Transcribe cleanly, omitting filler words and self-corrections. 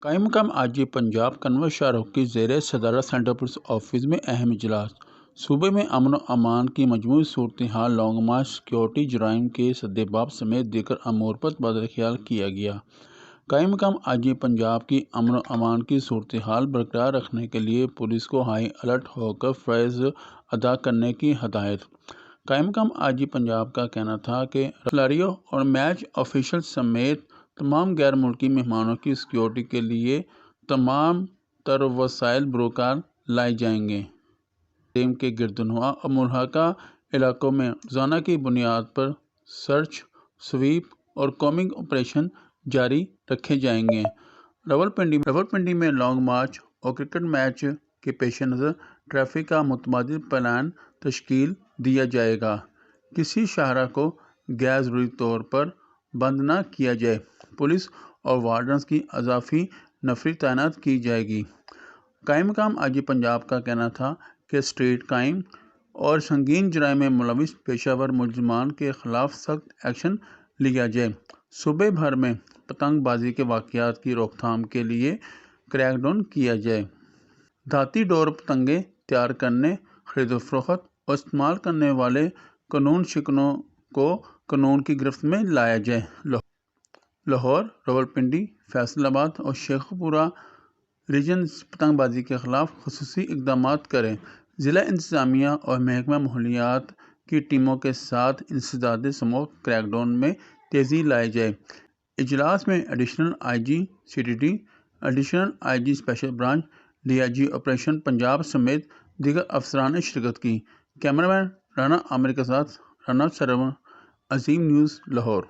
قائم مقام آج پنجاب کنور شاہ رخ کی زیر صدارت سینٹرل پولیس آفس میں اہم اجلاس۔ صوبے میں امن و امان کی مجموعی صورتحال، لانگ مارچ، سیکورٹی، جرائم کے سدباب سمیت دیگر امور پر تبادلہ خیال کیا گیا۔ قائم مقام آج پنجاب کی امن و امان کی صورتحال برقرار رکھنے کے لیے پولیس کو ہائی الرٹ ہو کر فرائض ادا کرنے کی ہدایت۔ قائم مقام آج پنجاب کا کہنا تھا کہ ریفریوں اور میچ آفیشل سمیت تمام غیر ملکی مہمانوں کی سیکورٹی کے لیے تمام تر وسائل بروکار لائے جائیں گے۔ ٹیم کے گردنواں اور ملحقہ علاقوں میں روزانہ کی بنیاد پر سرچ، سویپ اور کومبنگ آپریشن جاری رکھے جائیں گے۔ راولپنڈی میں لانگ مارچ اور کرکٹ میچ کے پیش نظر ٹریفک کا متبادل پلان تشکیل دیا جائے گا۔ کسی شاہراہ کو غیر ضروری طور پر بند نہ کیا جائے۔ پولیس اور وارڈنز کی اضافی نفری تعینات کی جائے گی۔ قائم مقام آج پنجاب کا کہنا تھا کہ اسٹریٹ کرائم اور سنگین جرائم میں ملوث پیشہ ور ملزمان کے خلاف سخت ایکشن لیا جائے۔ صوبے بھر میں پتنگ بازی کے واقعات کی روک تھام کے لیے کریک ڈاؤن کیا جائے۔ دھاتی ڈور پتنگیں تیار کرنے، خرید و فروخت اور استعمال کرنے والے قانون شکنوں کو قانون کی گرفت میں لایا جائے۔ لاہور، راولپنڈی، فیصل آباد اور شیخو پورہ ریجن پتنگ بازی کے خلاف خصوصی اقدامات کریں۔ ضلع انتظامیہ اور محکمہ ماحولیات کی ٹیموں کے ساتھ انسداد اسموک کریک ڈاؤن میں تیزی لائی جائے۔ اجلاس میں additional I G C T D, additional I G special branch, D I G operation Punjab سمیت دیگر افسران نے شرکت کی۔ کیمرہ مین رانا عامر کے ساتھ رانا سرور، عظیم نیوز، لاہور۔